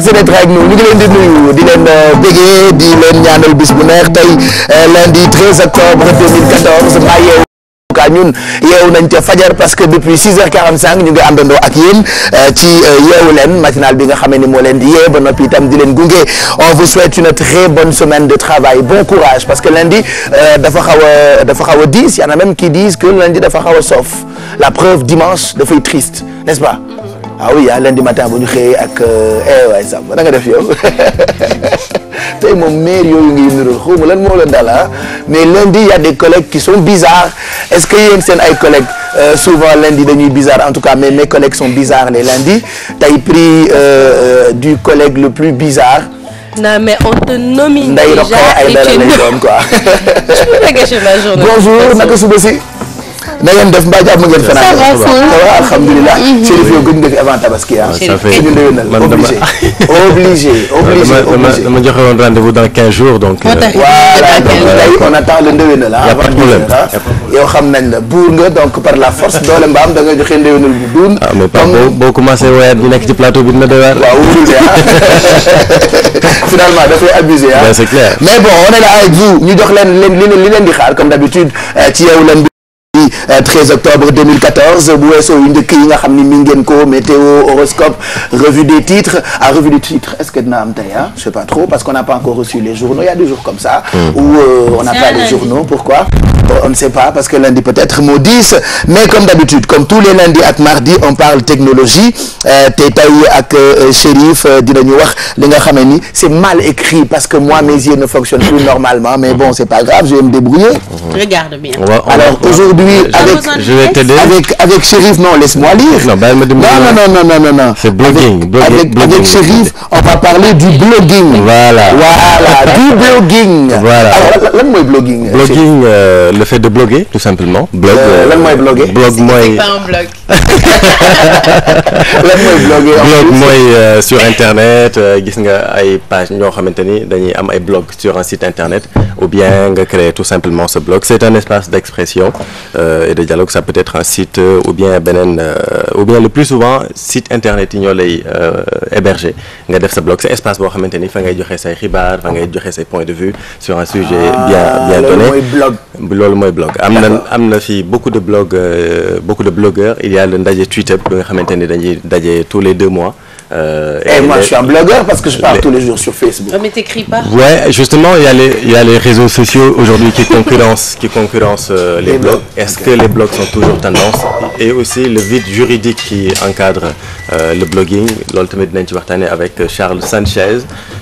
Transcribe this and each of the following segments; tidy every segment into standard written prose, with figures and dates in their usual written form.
merci d'être avec nous ñu ngi leen di nuyu di leen bégee di leen ñaanal bis bu neex tey lundi 13 octobre 2014 maa yeewu ka ñun yeewu nañ ca fajar parce que depuis 6h45 ñu ngi àndandoo ak yéen ci yeewu leen matinal bi nga xamee ni moo leen di yee ba noppi itam di leen gunge on vous souhaite une très bonne semaine de travail bon courage parce que lundi dafa xaw a diis y en a même qui disent que lundi dafa xaw a soof la preuve dimanche dafay triste n'est-ce pas ah oui lundi matin bu ñu xëyee ak waay Samba da nga def yow tey moom maire yooyu ngi niroo xaw ma lan moo leen dal mais lundi il y a des collègues qui sont bizarres est-ce que yéen seen ay collègues souvent lundi dañuy bizarre en tout cas mais mes collègues sont bizarres les lundis tey prix du collègue le plus bizarre. non mais on te nomine déjà ay dara lay doon quoi. bonjour naka suba si. na ngeen def mbaa jàmm ngeen fanaan. ça va alhamdulilah. Chérif yow gëj nga fi avant tabaski ah. ça fait obligé. dama joxe woon rendez-vous dans 15 jours donc. voilà donc on attend le ndéwénal ah. y a pas de problème yow xam nañ la buur nga donc par la force doole mbaam da nga joxe ndéwénal bu duun. ah mais pas boo commencé woyaat ñu nekk ci plateau bi dina doy waar. waaw wóorul de finalement dafay abusé ah. c'est clair mais bon on est là avec vous ñu jox leen li leen di xaar comme d'habitude ci yeewu leen 13 octobre 2014 bu weesoo yu njëkk yi nga xam ni mi ngeen ko météo horoscope revue des titres est-ce que dina am tey ah je sais pas trop parce qu'on n'a pas encore reçu les journaux il y a des jours comme ça où on n'a pas les journaux pourquoi on ne sait pas parce que lundi peut-être moo 10 mais comme d'habitude comme tous les lundis ak mardi on parle technologie te tey ak Chérif dinañu wax li nga xam ni c'est mal écrit parce que moi mes yeux ne fonctionnent plus normalement mais bon c'est pas grave je vais me débrouiller. Regarde bien. Alors aujourd'hui je vais t'aider avec Chérif non laisse-moi lire. Non. C'est blogging. Avec Chérif on va parler du blogging. Voilà du blogging. Voilà alors lan mooy blogging. Blogging le fait de bloguer tout simplement. blog lan mooy bloguer. blog mooy. C'est pas un blog. lan mooy bloguer. blog mooy sur internet gis nga ay page ñoo xamante ni dañuy am ay blog sur un site internet ou bien nga créer tout simplement ce blog c'est un espace d'expression et de dialogue ça peut être un site ou bien le plus souvent site internet yi ñoo lay héberger nga def sa blog c'est espace boo xamante ni fa ngay joxe say xibaar fa ngay joxe say points de vue sur un sujet bien donné. loolu mooy blog am na fi beaucoup de blogueurs il y a le ndaje Twitter bi nga xamante ni dañuy daje tous les 2 mois. Et moi je suis un blogueur parce que je parle tous les jours sur Facebook. Mais t'écris pas. Ouais, justement il y a les réseaux sociaux aujourd'hui qui concurrencent les blogs. Est-ce que les blogs sont toujours tendance et aussi le vide juridique qui encadre le blogging loolu tamit dinañ ci waxtaanee avec Charles Sanchez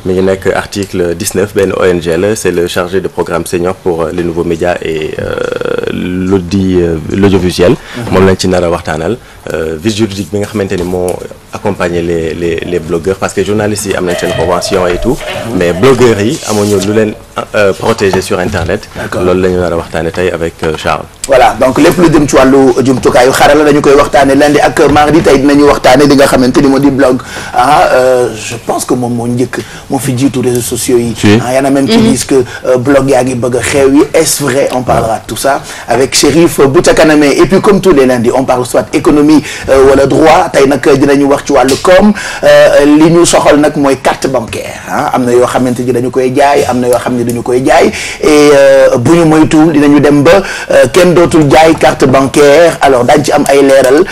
mi ngi nekk article 19 benn ONG la c'est le chargé de programme senior pour les nouveaux médias et l'audiovisuel. moom lañ ci nar a waxtaanal vide juridique bi nga xamante ni moo accompagner les blogueurs parce que journalistes yi am nañ seen convention et tout mais blogueurs yi amuñu lu leen protéger sur internet. loolu la ñu nar a waxtaanee tey avec Charles. voilà donc lépp lu jëm ci wàllu jumtukaayu xarala dañu koy waxtaanee lundi ak mardi tey dinañu waxtaanee li nga xamante ni moo di blog je pense que moom moo njëkk moo fi jiitu réseaux sociaux yi. y en a même qui disent que blog yaa ngi bëgg a xew yi est-ce vrai on parlera de tout ça avec Chérif Bouta Kanamé et puis comme tous les lundis on parle soit économie wala droit tey nag dinañu wax ci wàllu koom li ñu soxal nag mooy carte bancaire am na yoo xamante ni dañu koy jaay am na yoo xam ne dañu koy jaay et bu ñu moytuwul dinañu dem ba kenn dootul jaay carte bancaire alors daañu ci am ay leeral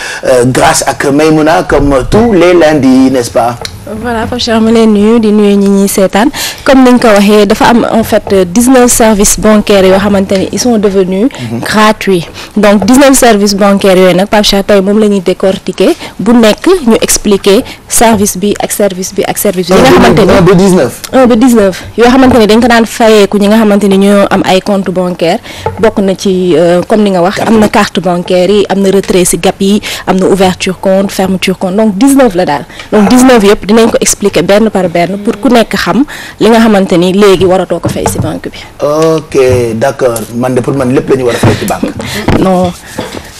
grâce ak Maymouna comme tous les lundis n'est-ce pas. voilà Pape Cheikh ma leen nuyu di nuyu ñi ñuy seetaan comme ni nga ko waxee dafa am en fait 19 services bancaires yoo xamante ni ils sont devenus gratuits donc 19 services bancaires yooyu nag Pape Cheikh tey moom la ñuy décortiquer bu nekk ñu expliquer service bi ak service bi ak service bi. nga xamante ni 1 ba 19 yoo xamante ni dañ ko daan fayeeku ñi nga xamante ni ñoo am ay compte bancaire bokk na ci comme ni nga wax am na carte bancaire yi am na retrait si gap yi am na ouverture compte fermeture compte donc 19 la daal donc 19 yëpp dinañ ko expliquer benn par benn pour ku nekk xam li nga xamante ni léegi waratoo ko fay ci banque bi. ok d'accord man de pour man lépp la ñu war a fay ci banque. non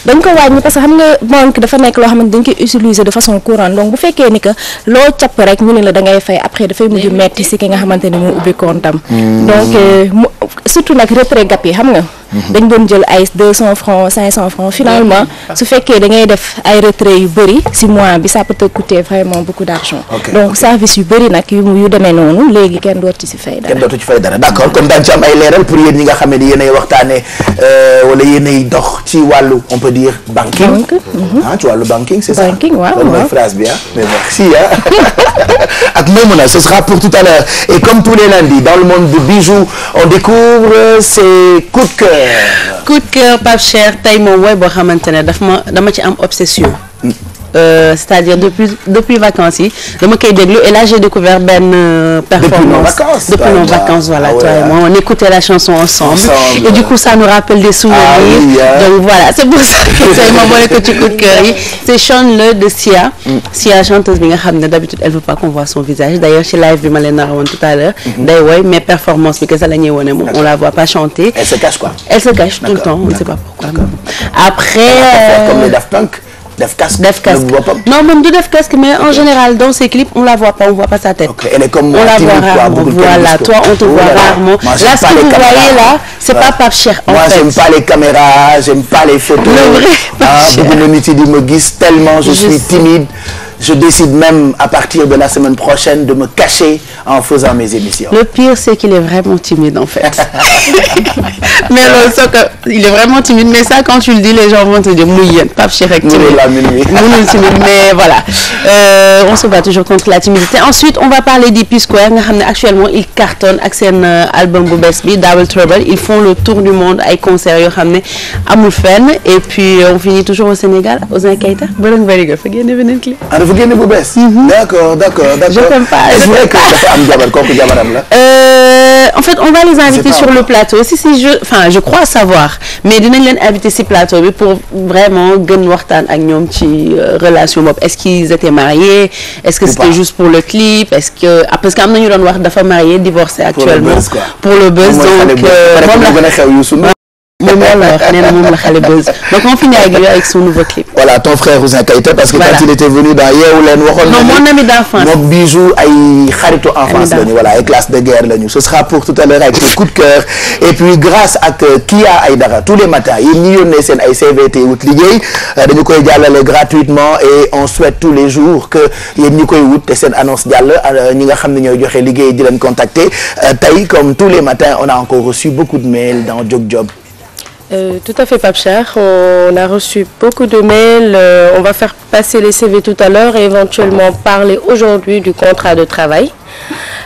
dañ ko wàññi parce que xam nga banque dafa nekk loo xamante dañ koy utiliser de façon courante donc bu fekkee ni que loo capp rek ñu ne la da ngay fay après dafay mujj metti ci ki nga xamante ni moo ubbi compte am. donc surtout nag retrait gap yi xam nga. dañ doon jël ay 200 francs 500 francs finalement su fekkee da ngay def ay retrait yu bëri si mois bi ça peut te coûter vraiment beaucoup d'argent. Donc service yu bëri nag yu demee noonu léegi kenn dootu ci fay dara. kenn dootu ci fay dara d'accord kon daañu ci am ay leeral pour yéen ñi nga xam ne yéenay waxtaanee wala yéenay dox ci wàllu on peut dire banking. Ci wàllu banking c'est ça. Banking waaw loolu mooy phrase bi mais merci ak Maimouna ce sera pour tout à l'heure et comme tous les lundis dans le monde du bijou on découvre ces coups de cœur. coup de cœur Pape Cheikh tey moom wooy boo xamante ne dama ci am obsession. C'est-à-dire depuis vacances yi dama koy déglu et là j'ai découvert benn performance depuis nos vacances voilà toi et moi on écoutait la chanson ensemble et du coup ça nous rappelle des souvenirs donc voilà c'est pour ça que tey ma boole ko ci coup de cœur yi c'est Chante Le de Sia chanteuse bi nga xam ne d'habitude elle veut pas qu'on voit son visage d'ailleurs ci live bi ma leen narawoon tout à l'heure day woy mais performance bi que ça la ñuy wone moom on la voit pas chanter elle se cache quoi elle se cache tout le temps on ne sait pas pourquoi après comme les Daft Punk def casque non même du def casque mais en général dans ses clips on la voit pas on voit pas sa tête. Elle est comme on la voit rarement voilà toi on te voit rarement là ce que vous voyez là c'est pas Pape Cheikh en fait. Moi j'aime pas les caméras j'aime pas les photos. Le vrai Pape Cheikh bëgg na nit yi di ma gis tellement je suis timide. Je décide même à partir de la semaine prochaine de me cacher en faisant mes émissions. Le pire c'est qu'il est vraiment timide en fait. Mais loolu soo ko il est vraiment timide mais ça quand tu le dis les gens vont te dire muy yéen Pape Cheikh rek timide mënul timide mais voilà on se bat toujours contre la timidité. Ensuite on va parler des P-Square nga xam ne actuellement ils cartonnent ak seen album bu bees bi Double Trouble ils font le tour du monde ay concerts yoo xam ne amul fenn et puis on finit toujours au Sénégal Ouzin Keita bërëng bëri nga fa génne beneen clip. dafa génne bu bees. d'accord. Je t'aime pas. Est-ce vrai que dafa am jabar kooku jabaram la. En fait on va les inviter sur le plateau je crois savoir mais dinañ leen inviter ci plateau bi pour vraiment gën waxtaan ak ñoom ci relation boobu est-ce qu'ils étaient mariés est-ce que c'était juste pour le clip est-ce que parce que am na ñu doon wax dafa marié divorcé actuellement pour le buzz donc moom la wax nee na moom la xale buzz donc on finit avec son nouveau clip. Voilà ton frère Ouzin Keita parce que quand il était venu dans Yeewu Leen waxoon na mon ami d'enfance moom Bijou ay xaritu enfance lañu voilà ay classe de guerre lañu ce sera pour tout à l'heure avec le coup de cœur et puis grâce ak Kia Aïdara tous les matins yéen ñi yónnee seen ay CVT wut liggéey dañu koy jàllale gratuitement et on souhaite tous les jours que yéen ñi koy wut te seen annonce jàll ñi nga xam ne ñooy joxe liggéey di leen contacter tey comme tous les matins on a encore reçu beaucoup de mails dans Jok Job. Tout à fait Pape Cheikh, on a reçu beaucoup de mails, on va faire passer les CV tout à l'heure et éventuellement parler aujourd'hui du contrat de travail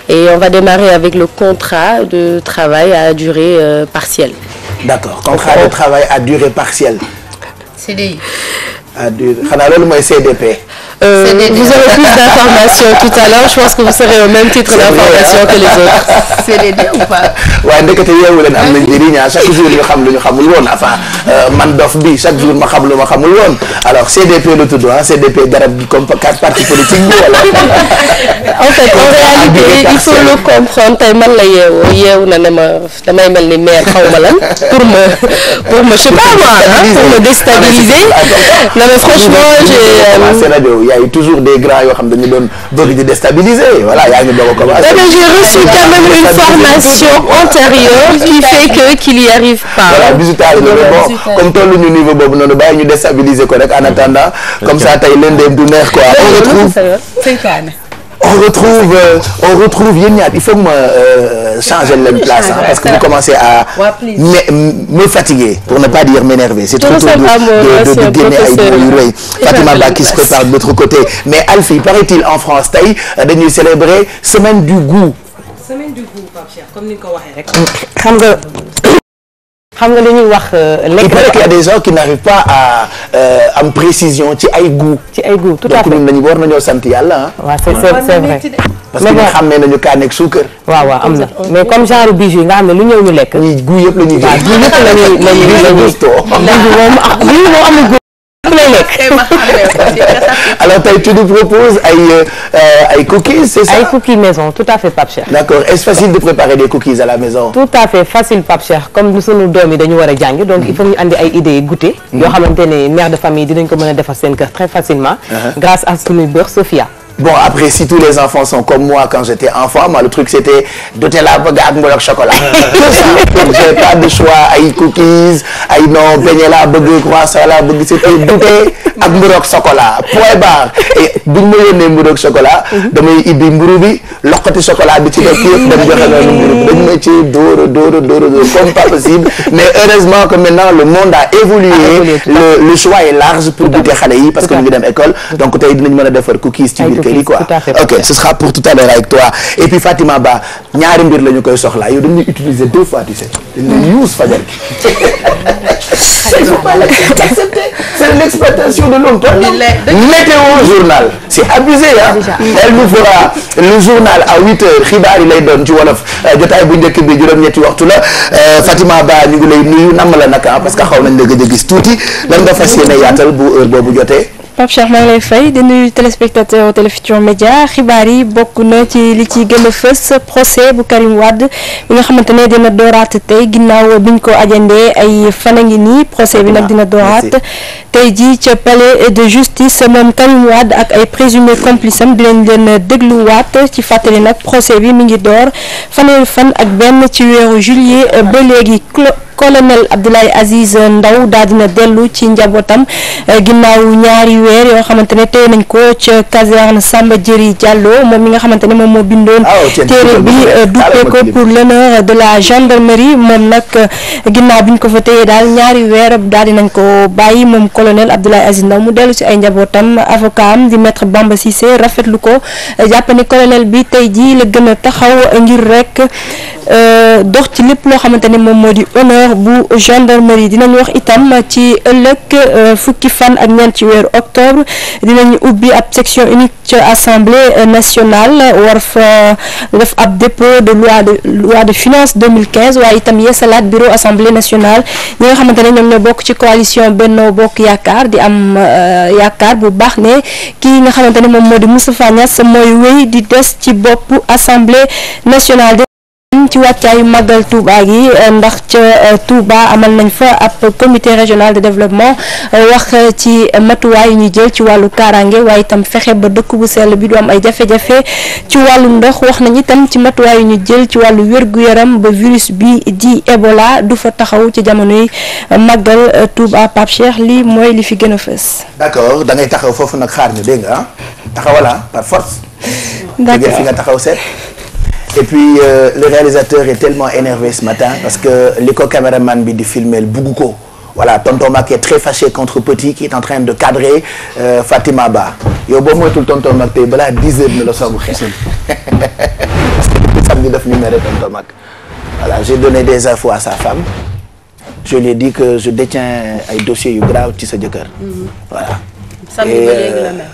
et on va démarrer avec le contrat de travail à durée partielle. D'accord, contrat de travail à durée partielle. CDI. À durée, xanaa loolu mooy CDP. Vous aurez plus d'informations tout à l'heure, je pense que vous serez au même titre d'information que les autres. CDD ou pas? waaye ndekete Yeewu Leen am nañ njëriñ chaque jour ñu xam lu ñu xamul woon enfin man dof bi chaque jour ma xam lu ma xamul woon alors CDP la tudd CDP garab gi comme carte parti politique bi wala. En fait en réalité il faut le comprendre tey man la yeewu na ne ma damay mel ni maire xaw ma lan pour me je sais pas moi pour me déstabiliser. Non mais franchement j'ai il y a eu toujours des grands yoo xam dañu doon bëgg di déstabiliser voilà yaa ngi doog a commencer. J'ai reçu quand même une formation antérieure qui fait qu'il y arrive pas. Voilà Bijoutage la bon comme tollu ñu niveau boobu noonu bàyyi ñu déstabiliser ko rek en attendant comme ça tey lëndëm du neex quoi. On retrouve yéen ñaar il faut que ma changer leen place parce que vous commencez à me fatiguer pour ne pas dire m'énerver c'est trop tôt de génne ay yu rëy Fatima Ba qui se prépare de l'autre côté mais Alfie paraît-il en France tey dañuy célébrer semaine du goût. Semaine du goût Pape Cheikh comme ni nga ko waxee rek. xam nga li ñuy wax lekk. Il paraît qu'il y a des gens qui n'arrivent pas à am précision ci ay goût. ci ay goût tout à fait donc ñun dañu war nañoo sant yàlla waaw c'est vrai. parce que ñu xàmmee nañu kaan ak suukar. waaw am na mais comme genre bijou nga xam ne lu ñëw ñu lekk. ñii goût yëpp la ñuy waaw goût yëpp la ñuy amul goût lay lekk. Alors tey tu nous proposes ay cookies c'est ça? Ay cookies maison tout à fait Pape Cheikh. D'accord est-ce facile de préparer des cookies à la maison? Tout à fait facile Pape Cheikh comme sunu doom yi dañu war a jàng donc il faut ñu andi ay idées goûter yoo xamante ne mère de famille dinañ ko mën a defar seen kër très facilement grâce à sunu beurre Sofia. bon après si tous les enfants sont comme moi quand j'étais enfant, moi le truc c'était Nutella bëgg ak mbol ak chocolat. Tout ça. J'ai pas de choix ay cookies ay non beignet laa bëgg croissant laa bëgg c'était douté ak mburu ak chocolat point barre et buñ ma yónnee mburu ak chocolat damay ibbi mburu bi loqati chocolat bi ci def yëpp dem joxe loolu mburu bi dañ ma ci dóor comme pas possible mais heureusement que maintenant le monde a évolué le choix est large pour goûter xale yi parce que ñu ngi dem école donc tey dinañ mën a defar cookies ci biir kër yi quoi ok ce sera pour tout à l'heure avec toi et puis Fatima Ba ñaari mbir la ñu koy soxlaa yow dañuy utiliser 2 fois tu sais dañuy use fajar c'est l'exploitation de l'homme. Météo journal c'est abusé hein. Elle nous fera le journal à 8h xibaar yi lay doon ci wolof jotaay bu njëkk bi juróom-ñetti waxtu la Fatima Ba ñu ngi lay nuyu nam la naka parce que xaw nañ la gëj a gis tuuti lan nga fas yéene yaatal bu heure boobu jotee. Pape Cheikh maa ngi lay fay di nuyu téléspectateur Télé Futurs Médias xibaar yi bokk na ci li ci gën a fës procès bu Karim Wade bi nga xamante ne dina dooraat tey ginnaaw biñ ko ajandee ay fan a ngi nii procès bi nag dina dooraat tey jii ca palais de justice moom Karim Wade ak ay présumé complice am dinañ leen dégluwaat ci fàttali nag procès bi mi ngi door fanweeri fan ak benn ci weeru juillet ba léegi. Colonel Abdoulaye Aziz Ndaw daal dina dellu ci njabootam ginnaaw ñaari weer yoo xamante ne tey nañ ko ca caserne Samba Diéry Diallo moom mi nga xamante ne moom moo bindoon téere bi duppee ko pour l'honneur de la gendarmerie moom nag ginnaaw bi ñu ko fa téye daal ñaari weer daal dinañ ko bàyyi moom colonel Abdoulaye Aziz Ndaw mu dellu ci ay njabootam avocat am di maître Bamba Cissé rafetlu ko jàpp ni colonel bi tey jii la gën a taxaw ngir rek dox ci lépp loo xamante ne moom moo di honneur bu gendarmerie. Dinañ wax itam ci ëllëg fukki fan ak ñeent ci weeru octobre dinañ ubbi ab section unique ci assemblée nationale war fa def ab dépôt de loi de finances 2015 waaye itam yeesalaat bureau assemblée nationale ñi nga xamante ne ñoom ñoo bokk ci coalition Benno Bokk Yaakaar di am yaakaar bu baax ne kii nga xamante ne moom moo di Moustapha Niasse mooy wéy di des ci bopp assemblée nationale. ci wàccaayu màggal Touba gi ndax ca Touba amal nañ fa ab comité régional de développement wax ci matuwaay yu ñu jël ci wàllu kaaraange waaye itam fexe ba dëkk bu sell bi du am ay jafe-jafe ci wàllu ndox wax nañ itam ci matuwaay yu ñu jël ci wàllu wér-gu-yaram ba virus bi di Ebola du fa taxaw ci jamonoy màggal Touba. Pape Cheikh lii mooy li fi gën a fës. D'accord da ngay taxaw foofu nag xaar ñu dégg nga taxawala par force. D'accord fi nga taxaw seet. Et puis le réalisateur est tellement énervé ce matin parce que li ko caméraman bi di filmer bugg ko voilà tonton Mac est très fâché contre Petit qui est en train de cadrer Fatima Ba yow boo moytul tonton Mac tey balaa 10 heures ne la soogu xeesal parce que depuis samedi daf ñu mere tonton Mac voilà j'ai donné des infos à sa femme je lui ai dit que je détiens ay dossiers yu grave ci sa jëkkër voilà. Et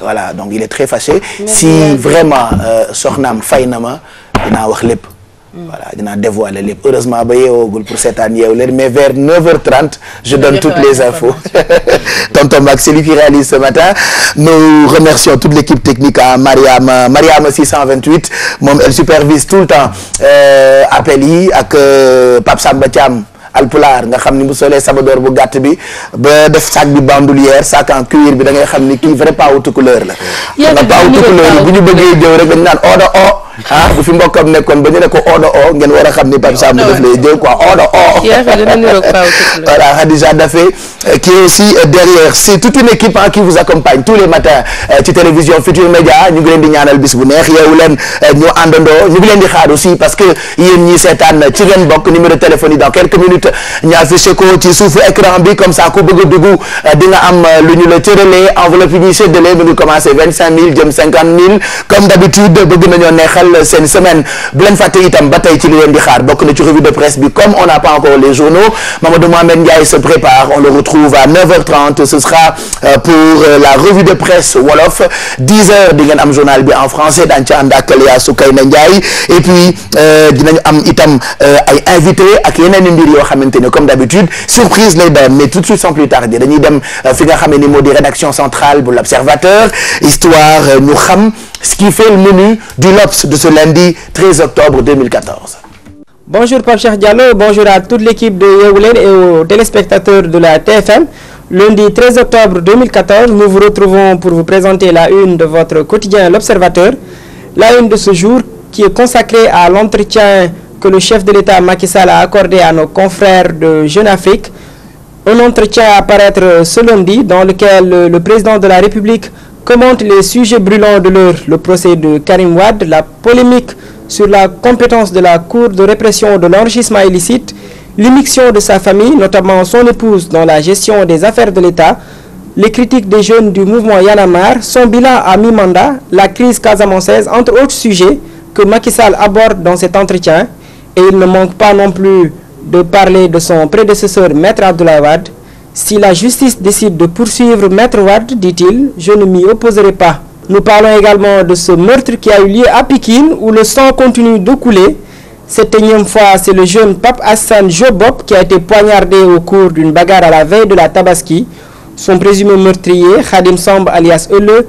voilà donc il est très fâché si vraiment soxnaam fay na ma dinaa wax lépp voilà dinaa dévoiler lépp heureusement ba yeewoogul pour seetaan yeewu leen mais vers 9h30 je donne toutes les infos tonton Max c'est lui qui réalise ce matin nous remercions toute l'équipe technique à Mariama 628 moom elle supervise tout le temps appel yi ak Pape Samba Thiam Alpulaar nga xam ni bu solee sabadoor bu gàtt bi ba def sac bi bandoulière sac en cuir bi da ngay xam ni kii vrai pas wu tukulóor la nga pas wu tukulóor yi bu ñu bëggee jëw rek dañu naan odo o ah bu fi mbokkam nekkoon ba ñu ne ko odo o ngeen war a xam ni Pape Samba daf lay jëw quoi odo o voilà Khadija Dafé qui est aussi derrière c'est toute une équipe qui vous accompagne tous les matins ci télévision Futurs Médias ñu ngi leen di ñaanal bis bu neex yeewu leen ñu àndandoo ñu ngi leen di xaar aussi parce que yéen ñi seetaan ci ngeen bokk numéro de téléphone yi dans quelques minutes ñu affiché ko ci suufu écran bi comme ça ku bëgg a dugg di nga am lu ñu la cëralee enveloppe yi ñuy séddale mi ngi commencé 25000 jëm 50000 comme d'habitude bëgg nañoo neexal seen semaine bu leen fàtte itam ba tey ci li leen di xaar bokk na ci revue de presse bi comme on n'a pas encore les journaux Mamadou Mohamed Ndiaye se prépare on le retrouve à 9h30 ce sera pour la revue de presse wolof 10h di ngeen am journal bi en français daañu ci ànd ak Léa Soukayna Ndiaye et puis dinañu am itam ay invités ak yeneen i mbir yoo xamante ne comme d'habitude surprise lay doon mais tout de suite sans plus tarder dañuy dem fi nga xam ne ni moo di rédaction centrale bu l'Observateur histoire ñu xam ce qui fait le menu du L'Obs de ce lundi 13 octobre 2014. Bonjour Pape Cheikh Diallo, bonjour à toute l'équipe de Yeewu Leen et aux téléspectateurs de la TFM. Lundi 13 octobre 2014, nous vous retrouvons pour vous présenter la une de votre quotidien L'Observateur. La une de ce jour qui est consacrée à l'entretien que le chef de l'État Macky Sall a accordé à nos confrères de Jeune Afrique. Un entretien à apparaître ce lundi dans lequel le président de la République commente les sujets brûlants de l'heure, le procès de Karim Wade, la polémique sur la compétence de la Cour de répression de l'enrichissement illicite, l'immixtion de sa famille, notamment son épouse, dans la gestion des affaires de l'État, les critiques des jeunes du mouvement Y en a marre, son bilan à mi-mandat, la crise casamançaise, entre autres sujets que Macky Sall aborde dans cet entretien. Et il ne manque pas non plus de parler de son prédécesseur, Maître Abdoulaye Wade. Si la justice décide de poursuivre Maître Wade, dit-il, je ne m'y opposerai pas. Nous parlons également de ce meurtre qui a eu lieu à Pikine, où le sang continue de couler. Cette énième fois, c'est le jeune Pape Hassan Jobop qui a été poignardé au cours d'une bagarre à la veille de la Tabaski. Son présumé meurtrier, Khadim Samb alias Eule,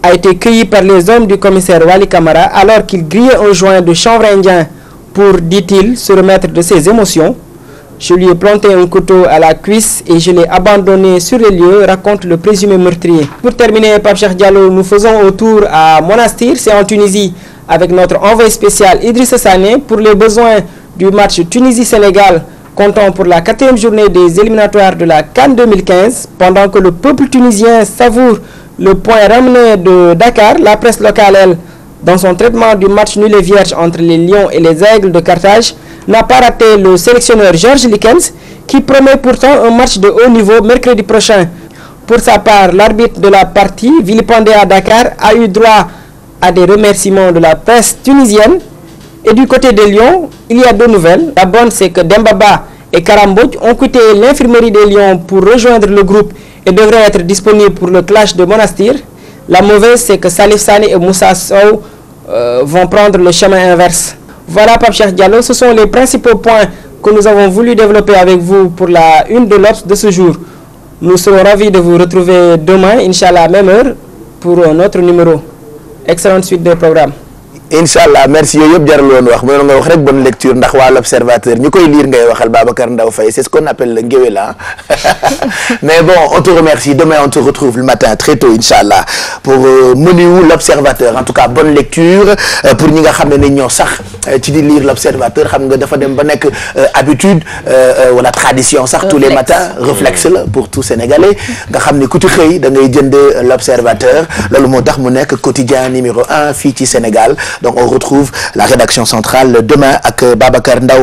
a été cueilli par les hommes du commissaire Wali Kamara alors qu'il grillait un joint de chanvre indien pour, dit-il, se remettre de ses émotions. Je lui ai planté un couteau à la cuisse et je l'ai abandonné sur les lieux, raconte le présumé meurtrier. Pour terminer, Pape Cheikh Diallo, nous faisons un tour à Monastir, c'est en Tunisie, avec notre envoyé spécial Idrissa Sané pour les besoins du match Tunisie-Sénégal, comptant pour la 4e journée des éliminatoires de la CAN 2015. Pendant que le peuple tunisien savoure le point ramené de Dakar, la presse locale, elle, dans son traitement du match nul et vierge entre les Lions et les Aigles de Carthage, n'a pas raté le sélectionneur Georges Likens, qui promet pourtant un match de haut niveau mercredi prochain. Pour sa part, l'arbitre de la partie, vilipendé à Dakar, a eu droit à des remerciements de la presse tunisienne. Et du côté des Lions, il y a deux nouvelles. La bonne, c'est que Dembaba et Karambodj ont quitté l'infirmerie des Lions pour rejoindre le groupe et devraient être disponibles pour le clash de Monastir. La mauvaise, c'est que Salif Sané et Moussa Sow vont prendre le chemin inverse. Voilà, Pape Cheikh Diallo, ce sont les principaux points que nous avons voulu développer avec vous pour la une de l'Obs de ce jour. Nous serons ravis de vous retrouver demain, Inch'Allah, à même heure, pour un autre numéro. Excellente suite de programme. Inch'Allah, merci yooyu yëpp jarul woon wax mënoon nga wax rek bonne lecture ndax waa l'Observateur ñu koy lire ngay waxal Babacar Ndaw Faye, c'est ce qu'on appelle le ngéwél là. Mais bon, on te remercie. Demain on te retrouve le matin très tôt Inch'Allah pour menu l'Observateur. En tout cas, bonne lecture pour ñi nga xam ne ñoo sax ci di lire l'Observateur, xam nga dafa dem ba nekk habitude wala tradition sax tous les matins, réflexe la pour tout Sénégalais nga xam ne ku ci xëy da ngay jënd l'Observateur. Loolu moo tax mu nekk quotidien numéro 1 fii ci Sénégal. Donc on retrouve la rédaction centrale demain avec Babacar Ndaw.